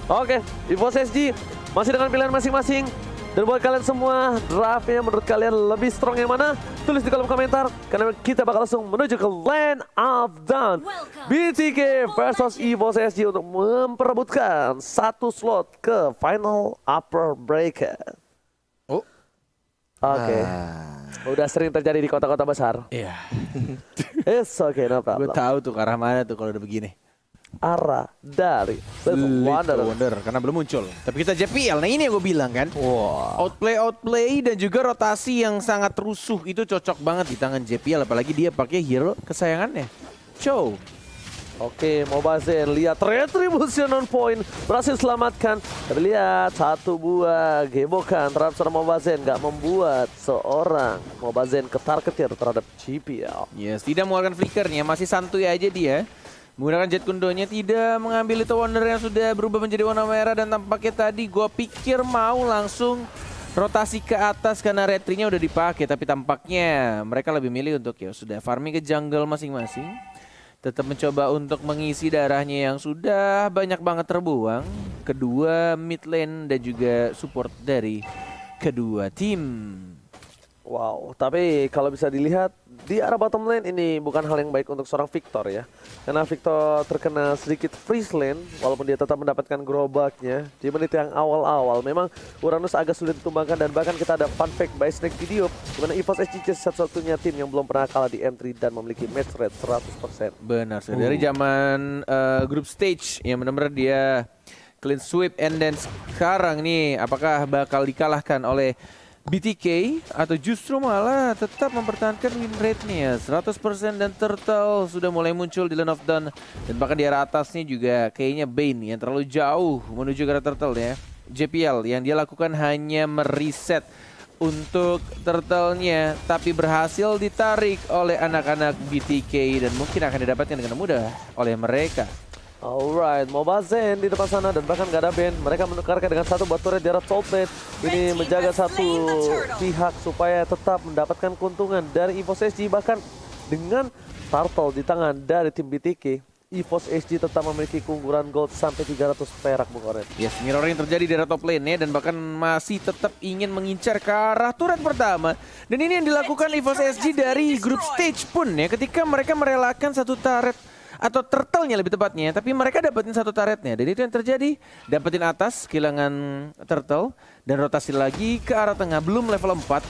Oke, EVOS SG masih dengan pilihan masing-masing. Dan buat kalian semua, draftnya menurut kalian lebih strong yang mana? Tulis di kolom komentar, karena kita bakal langsung menuju ke Land of Dawn. BTK versus EVOS SG untuk memperebutkan satu slot ke Final Upper Bracket. Oh. Oke. Udah sering terjadi di kota-kota besar. Iya. It's okay, no problem. Gue tahu tuh ke arah mana tuh kalau udah begini. Arah dari Little Wonder. Karena belum muncul. Tapi kita JPL, nah ini yang gue bilang kan. Wow. Outplay dan juga rotasi yang sangat rusuh itu cocok banget di tangan JPL. Apalagi dia pakai hero kesayangannya, Chow. Oke, Mobazen lihat Retribution on point berhasil selamatkan. Tapi lihat satu buah gemokan terhadap seorang Mobazen nggak membuat seorang Mobazen ketar-ketir terhadap GPL. Yes, tidak mengeluarkan flickernya, masih santuy aja dia. Menggunakan jet kundonya, tidak mengambil Little Wonder yang sudah berubah menjadi warna merah. Dan tampaknya tadi gue pikir mau langsung rotasi ke atas karena retrinya udah dipakai. Tapi tampaknya mereka lebih milih untuk ya sudah farming ke jungle masing-masing. Tetap mencoba untuk mengisi darahnya yang sudah banyak banget terbuang. Kedua mid lane dan juga support dari kedua tim. Wow, tapi kalau bisa dilihat di arah bottom lane ini bukan hal yang baik untuk seorang Victor ya. Karena Victor terkena sedikit freeze lane walaupun dia tetap mendapatkan gerobaknya di menit yang awal-awal. Memang Uranus agak sulit ditumbangkan dan bahkan kita ada fun fact by Snake Video di mana EVOS SG satu-satunya tim yang belum pernah kalah di M3 dan memiliki match rate 100%. Benar, dari zaman group stage yang benar-benar dia clean sweep and then sekarang nih apakah bakal dikalahkan oleh BTK atau justru malah tetap mempertahankan win rate-nya 100% dan Turtle sudah mulai muncul di Land of Dawn dan bahkan di arah atasnya juga kayaknya Bane yang terlalu jauh menuju ke arah Turtle ya. JPL yang dia lakukan hanya mereset untuk Turtle-nya tapi berhasil ditarik oleh anak-anak BTK dan mungkin akan didapatkan dengan mudah oleh mereka. Alright, Mobazen di depan sana dan bahkan gak ada band. Mereka menukarkan dengan satu buat turret di arah top lane. Ini menjaga satu pihak supaya tetap mendapatkan keuntungan dari EVOS SG. Bahkan dengan turtle di tangan dari tim BTK, EVOS SG tetap memiliki keunggulan gold sampai 300 perak, Bung Kornet. Yes, mirroring terjadi di arah top lane ya dan bahkan masih tetap ingin mengincar ke arah turret pertama. Dan ini yang dilakukan EVOS SG dari group stage pun ya ketika mereka merelakan satu turret atau turtle-nya lebih tepatnya, tapi mereka dapetin satu turretnya dan itu yang terjadi, dapetin atas, kehilangan turtle dan rotasi lagi ke arah tengah. Belum level 4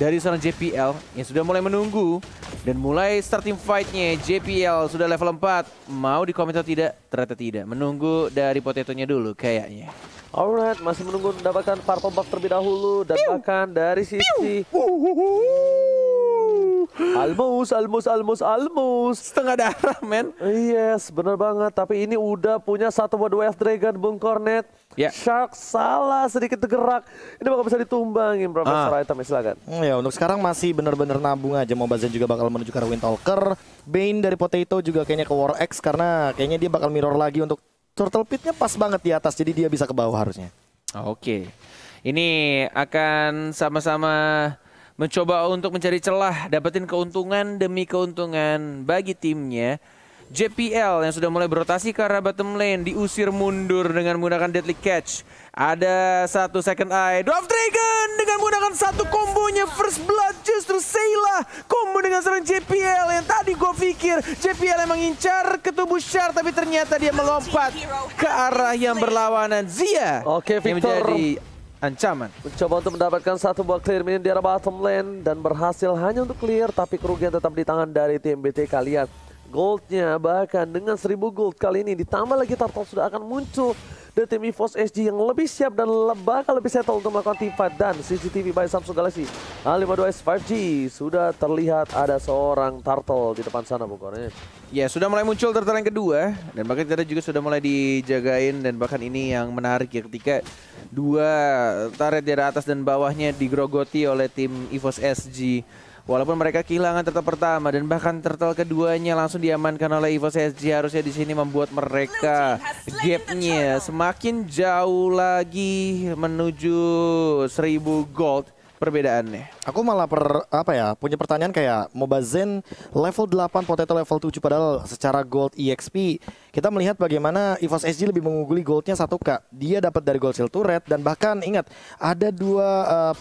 dari seorang JPL yang sudah mulai menunggu dan mulai starting fight-nya. JPL sudah level 4, mau di komen atau tidak? Ternyata tidak, menunggu dari Potato-nya dulu kayaknya. Alright, masih menunggu mendapatkan purple buff terlebih dahulu dan bahkan dari sisi Almost setengah darah, men. Yes, bener banget. Tapi ini udah punya satu buat WF Dragon, Bung Kornet. Yeah. Shark salah sedikit tergerak. Ini bakal bisa ditumbangin Profesor Item, silakan. Ya, untuk sekarang masih bener-bener nabung aja. Mobazen juga bakal menuju ke Windtalker. Bane dari Potato juga kayaknya ke War X karena kayaknya dia bakal mirror lagi untuk Turtle Pit-nya pas banget di atas. Jadi dia bisa ke bawah harusnya. Oke. Ini akan sama-sama mencoba untuk mencari celah, dapetin keuntungan demi keuntungan bagi timnya. JPL yang sudah mulai berotasi ke arah bottom lane diusir mundur dengan menggunakan Deadly Catch. Ada satu second eye, Dwarf Dragon dengan menggunakan satu kombonya First Blood. Justru Sayla combo dengan seorang JPL yang tadi gue pikir JPL yang mengincar ke tubuh Shard, tapi ternyata dia melompat ke arah yang berlawanan. Zia Oke, yang Victor menjadi ancaman. mencoba untuk mendapatkan satu buah clear minion di arah bottom lane dan berhasil hanya untuk clear, tapi kerugian tetap di tangan dari tim BTK. Lihat goldnya bahkan dengan 1000 gold kali ini ditambah lagi turtle sudah akan muncul dari tim EVOS SG yang lebih siap dan bakal lebih settle untuk melakukan team fight. Dan CCTV by Samsung Galaxy A52s 5G sudah terlihat ada seorang turtle di depan sana, pokoknya. Ya, sudah mulai muncul turtle yang kedua dan bahkan kita juga sudah mulai dijagain dan bahkan ini yang menarik ya ketika dua turret di atas dan bawahnya digrogoti oleh tim EVOS SG. Walaupun mereka kehilangan turtle pertama dan bahkan turtle keduanya langsung diamankan oleh EVOS SG, harusnya di sini membuat mereka gapnya semakin jauh lagi menuju 1000 gold perbedaannya. Aku malah punya pertanyaan kayak Mobazen level 8, Potato level 7 padahal secara gold EXP kita melihat bagaimana EVOS SG lebih mengungguli goldnya 1K. Dia dapat dari gold shield turret dan bahkan ingat ada dua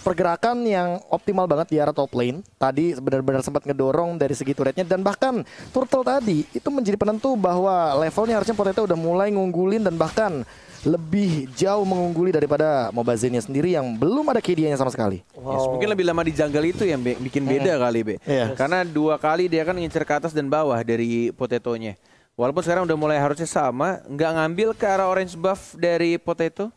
pergerakan yang optimal banget di arah top lane. Tadi benar-benar sempat ngedorong dari segi turretnya dan bahkan turtle tadi itu menjadi penentu bahwa levelnya harusnya Potato udah mulai ngunggulin dan bahkan lebih jauh mengungguli daripada Mobazenia sendiri yang belum ada KD-nya sama sekali. Yes, mungkin lebih lama di jungle itu yang bikin beda kali, Be. Karena 2 kali dia kan ngincer ke atas dan bawah dari Potato-nya. Walaupun sekarang udah mulai harusnya sama, nggak ngambil ke arah orange buff dari Potato.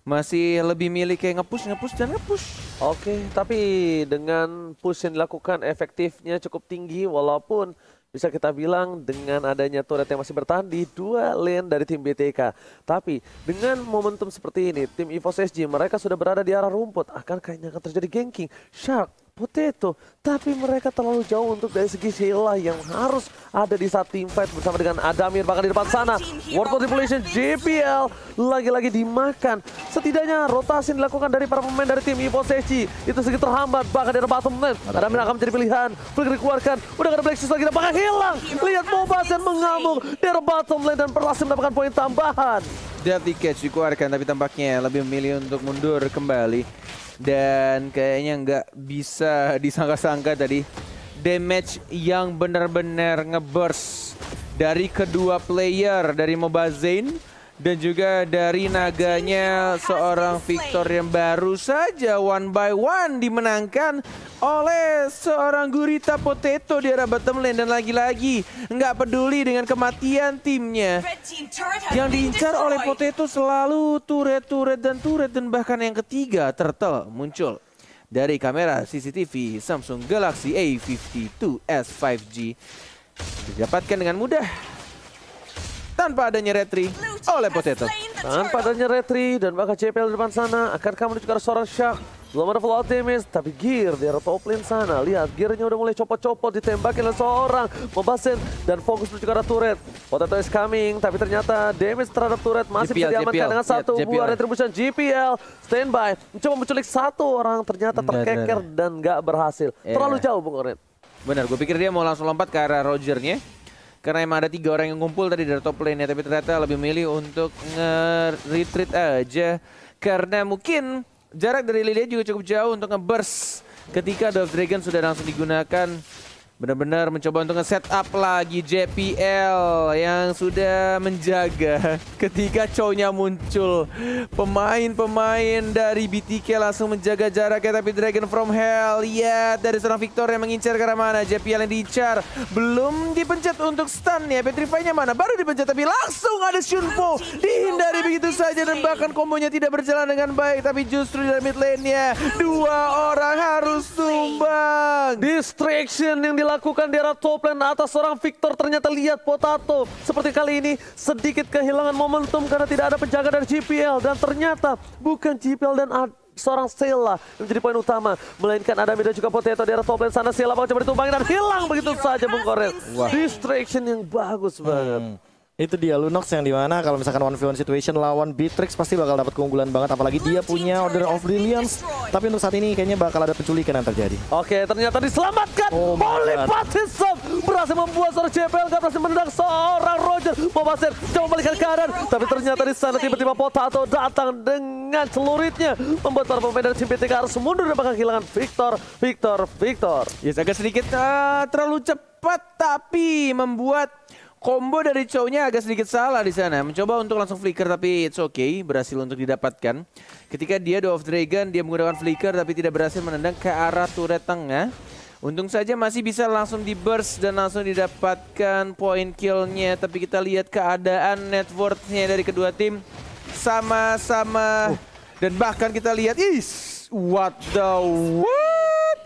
Masih lebih milih kayak nge-push dan nge-push. Oke, tapi dengan push yang dilakukan efektifnya cukup tinggi walaupun bisa kita bilang dengan adanya turret yang masih bertahan di 2 lane dari tim BTK. Tapi dengan momentum seperti ini, tim EVOS SG mereka sudah berada di arah rumput. Akan kayaknya akan terjadi ganking. Shark, Potato, tapi mereka terlalu jauh untuk dari segi Sheila yang harus ada di saat team fight bersama dengan Adamir. Bahkan di depan sana, World Manipulation JPL lagi-lagi dimakan. Setidaknya rotasi yang dilakukan dari para pemain dari tim EVOS SG itu sedikit terhambat. Bahkan di bottom lane, Adamir akan menjadi pilihan. Flicker dikeluarkan, udah gak ada Black Shoes lagi, bahkan hilang. Lihat Mobazen mengamuk di bottom lane dan berhasil mendapatkan poin tambahan. Deadly Catch dikeluarkan tapi tampaknya lebih memilih untuk mundur kembali. Dan kayaknya nggak bisa disangka-sangka tadi damage yang benar-benar ngeburst dari kedua player dari Mobazane dan juga dari naganya seorang Victor yang baru saja 1 by 1 dimenangkan oleh seorang Gurita Potato di arah bottom lane. Dan lagi-lagi nggak peduli dengan kematian timnya, yang diincar oleh Potato selalu turret dan bahkan yang ketiga turtle muncul dari kamera CCTV Samsung Galaxy A52s 5G didapatkan dengan mudah tanpa adanya retry oleh Potato. Tanpa adanya retry dan bahkan JPL di depan sana. Akankah menuju ke arah seorang Shark? Belum ada full out damage, tapi gear di arah top lane sana. Lihat, gearnya udah mulai copot-copot, ditembakin oleh seorang Mobazen dan fokus menuju ke arah turret. Potato is coming, tapi ternyata damage terhadap turret masih bisa diamankan dengan satu buah retribution. JPL standby, mencoba menculik satu orang, ternyata terkeker dan nggak berhasil. Terlalu jauh, Bung Oren. Benar, gue pikir dia mau langsung lompat ke arah Rogernya. Karena emang ada 3 orang yang ngumpul tadi dari top lane-nya, tapi ternyata lebih milih untuk nge-retreat aja. Karena mungkin jarak dari Lilia juga cukup jauh untuk nge-burst ketika Dove Dragon sudah langsung digunakan. Benar-benar mencoba untuk nge-setup lagi JPL yang sudah menjaga ketika Chow-nya muncul. Pemain-pemain dari BTK langsung menjaga jaraknya, tapi Dragon from Hell, ya, dari seorang Victor yang mengincar ke arah mana. JPL yang diincar, belum dipencet untuk stun ya. Petrify-nya mana? Baru dipencet tapi langsung ada Shunpo. Dihindari begitu saja dan bahkan kombonya tidak berjalan dengan baik. Tapi justru di mid lane-nya 2 orang harus tumbang. Distraction yang dilakukan di arah top lane atas seorang Victor. Ternyata lihat Potato seperti kali ini sedikit kehilangan momentum karena tidak ada penjaga dari JPL. Dan ternyata bukan JPL dan seorang Sheila yang menjadi poin utama, melainkan ada dan juga Potato di arah top lane sana. Sheila mau coba ditumbangin dan hilang begitu saja, Bung Korel. Distraction yang bagus banget. Itu dia Lunox yang dimana kalau misalkan 1v1 situation lawan Beatrix pasti bakal dapat keunggulan banget, apalagi dia punya Order of Brilliance. Tapi untuk saat ini kayaknya bakal ada penculikan yang terjadi. Oke, ternyata diselamatkan oleh Patism. Berhasil membuat seorang JPL, gak berhasil menendang seorang Roger. Mobazen coba membalikan keadaan, tapi ternyata di sana tiba-tiba Potato datang dengan celuritnya, membuat para pemain dari tim BTK harus mundur dan bakal kehilangan Victor. Yes, agak sedikit terlalu cepat, tapi membuat combo dari Chow-nya agak sedikit salah di sana. Mencoba untuk langsung flicker tapi it's okay, berhasil untuk didapatkan. Ketika dia Dove Dragon, dia menggunakan flicker tapi tidak berhasil menendang ke arah turret tengah. Untung saja masih bisa langsung di burst dan langsung didapatkan point kill-nya. Tapi kita lihat keadaan net worth-nya dari kedua tim sama-sama. Dan bahkan kita lihat, what the what?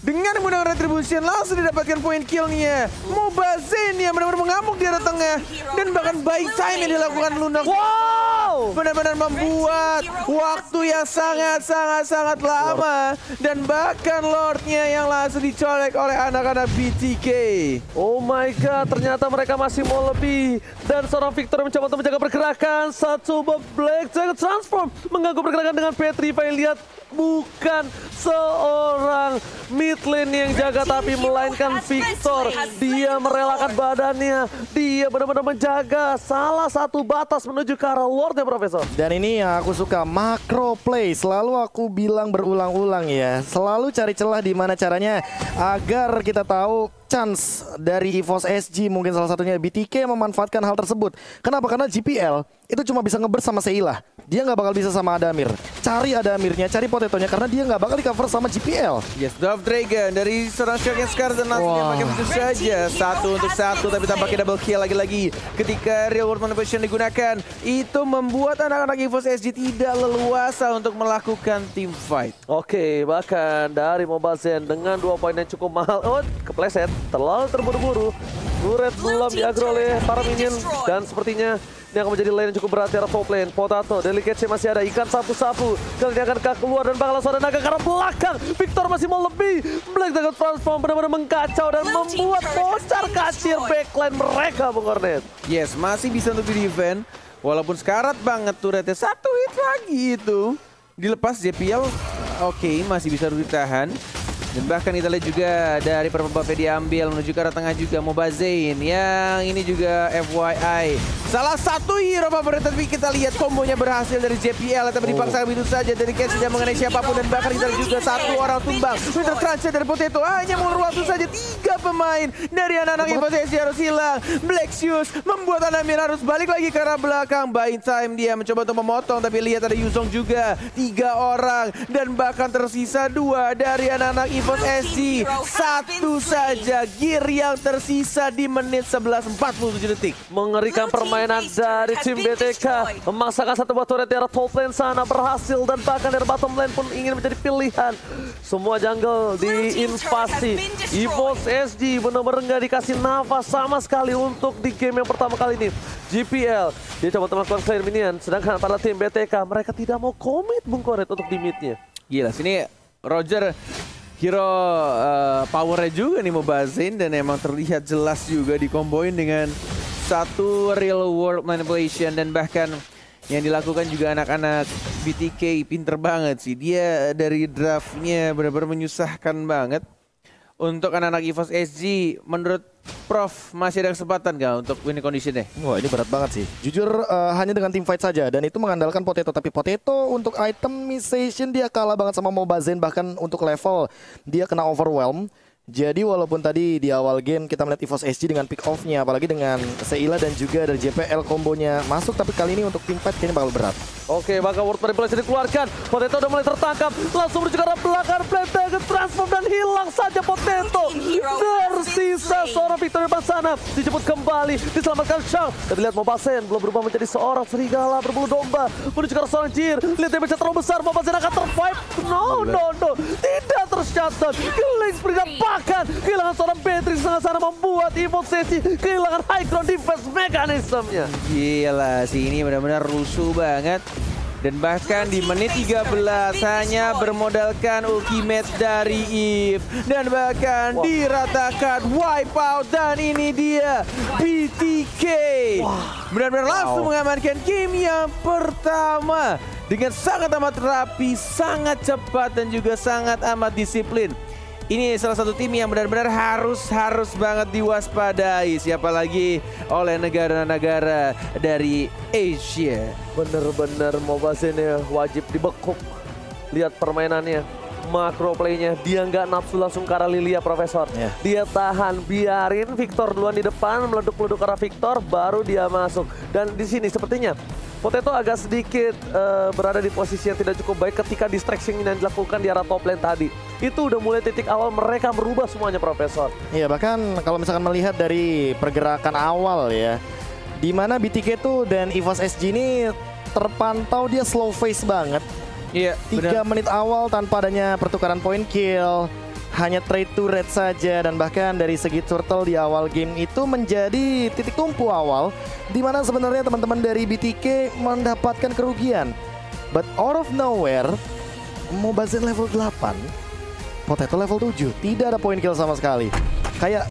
Dengan menggunakan Retribution langsung didapatkan poin killnya. Mobazane yang benar-benar mengamuk di arah tengah. Dan bahkan buy time yang dilakukan Lunox. Wow! Benar-benar membuat waktu yang sangat lama. Dan bahkan Lordnya yang langsung dicolek oleh anak-anak BTK. Oh my god, ternyata mereka masih mau lebih. Dan seorang Victor mencoba untuk menjaga pergerakan. Satu Black Dragon Transform mengganggu pergerakan dengan Petrify. Lihat bukan seorang mid lane yang jaga, tapi melainkan Victor. Dia merelakan badannya, dia benar-benar menjaga salah satu batas menuju ke arah Lord ya Profesor. Dan ini yang aku suka, macro play. Selalu aku bilang berulang-ulang ya, selalu cari celah di mana caranya agar kita tahu chance dari EVOS SG, mungkin salah satunya BTK memanfaatkan hal tersebut. Kenapa? Karena GPL itu cuma bisa ngeburst sama Seila. Dia nggak bakal bisa sama Adamir. Cari Adamirnya, cari Potatonya, karena dia nggak bakal di cover sama GPL. Yes, Dove Dragon dari seorang Shock yang sekarang dan langsung pakai begitu saja. 1-1, tapi tampaknya double kill lagi-lagi. Ketika Real World Manipulation digunakan, itu membuat anak-anak EVOS SG tidak leluasa untuk melakukan team fight. Oke, bahkan dari Mobile Zen dengan 2 poin yang cukup mahal. Oh, kepleset, terlalu terburu-buru. Turret belum diagro oleh para minion, dan sepertinya ini akan menjadi lane yang cukup berat di arah top lane. Potato, Delicate masih ada, ikan sapu-sapu. Kali ini akan keluar dan bakal langsung ada naga ke arah belakang. Victor masih mau lebih. Black Dragon Transform benar-benar mengkacau dan membuat bocor kacir backline mereka, Bung Kornet. Yes, masih bisa untuk di-defend. Walaupun sekarat banget turretnya, 1 hit lagi itu. Dilepas JPL, oke, masih bisa ditahan. Dan bahkan kita lihat juga dari Purple diambil menuju ke arah tengah juga Mobazain, yang ini juga FYI salah satu hero favorit, tapi kita lihat kombonya berhasil dari JPL, tapi dipaksa begitu saja dari Ken tidak mengenai siapapun. Dan bahkan kita lihat juga 1 orang tumbang. Winter Transit dari Potato hanya mengulur waktu saja, 3 pemain dari anak-anak EVOS SG harus hilang. Black Shoes membuat Anamir harus balik lagi ke arah belakang. Buying time, dia mencoba untuk memotong, tapi lihat ada Yuzong juga, 3 orang, dan bahkan tersisa 2 dari anak-anak EVOS SG. 1 saja gear yang tersisa di menit 11:47 detik. Mengerikan permainan dari tim BTK, memaksakan satu buah turret di arah top lane sana berhasil, dan bahkan dari bottom lane pun ingin menjadi pilihan. Semua jungle diinvasi. EVOS SG benar-benar nggak dikasih nafas sama sekali untuk di game yang pertama kali ini. GPL dia coba melakukan clear minion, sedangkan pada tim BTK mereka tidak mau komit Bung Kornet untuk di midnya. Gila, sini Roger hero powernya juga nih Mobazain, dan emang terlihat jelas juga dikomboin dengan satu real world manipulation. Dan bahkan yang dilakukan juga anak-anak BTK pinter banget sih. Dia dari draftnya benar-benar menyusahkan banget untuk anak-anak EVOS SG. Menurut Prof, masih ada kesempatan gak untuk winning conditionnya? Wah, ini berat banget sih. Jujur hanya dengan team fight saja, dan itu mengandalkan Potato. Tapi Potato untuk itemization dia kalah banget sama Mobazain, bahkan untuk level dia kena overwhelm. Jadi walaupun tadi di awal game kita melihat EVOS SG dengan pick off-nya, apalagi dengan Seila dan juga dari JPL kombonya masuk, tapi kali ini untuk team fight kayaknya bakal berat. Oke, maka World Manipulation dikeluarkan. Potato udah mulai tertangkap, langsung menuju ke arah belakang. Black Dragon Transform dan hilang saja Potato. Tersisa seorang Victor di sana, dijemput kembali, diselamatkan Shang. Dan lihat Mobazain belum berubah menjadi seorang serigala berbulu domba menuju ke arah seorang Jir. Lihat damage terlalu besar, Mobazain akan tervive. No, tidak tercatat. Killing spree bahkan kehilangan seorang Beatrix di sana membuat EVOS SG kehilangan high ground defense mekanismenya. Gila sih, ini benar-benar rusuh banget. Dan bahkan di menit 13 hanya bermodalkan ultimate dari Eve, dan bahkan diratakan wipe out. Dan ini dia BTK benar-benar langsung mengamankan game yang pertama dengan sangat amat rapi, sangat cepat, dan juga sangat amat disiplin. Ini salah satu tim yang benar-benar harus banget diwaspadai, siapa lagi oleh negara-negara dari Asia. Bener-bener Mobazain ya wajib dibekuk. Lihat permainannya, macro playnya, dia nggak nafsu langsung ke arah Lilia Profesor. Dia tahan, biarin Victor duluan di depan, meleduk-meleduk ke arah Victor, baru dia masuk. Dan di sini sepertinya Potato agak sedikit berada di posisi yang tidak cukup baik ketika distraction yang dilakukan di arah top lane tadi. Itu udah mulai titik awal mereka merubah semuanya Profesor. Iya, bahkan kalau misalkan melihat dari pergerakan awal ya, di mana BTK tuh dan EVOS SG ini terpantau dia slow face banget. Iya, 3 menit awal tanpa adanya pertukaran point kill, hanya trade turret saja. Dan bahkan dari segi turtle di awal game itu menjadi titik tumpu awal, di mana sebenarnya teman-teman dari BTK mendapatkan kerugian. But out of nowhere, Mobazain level 8, Potato level 7, tidak ada point kill sama sekali. Kayak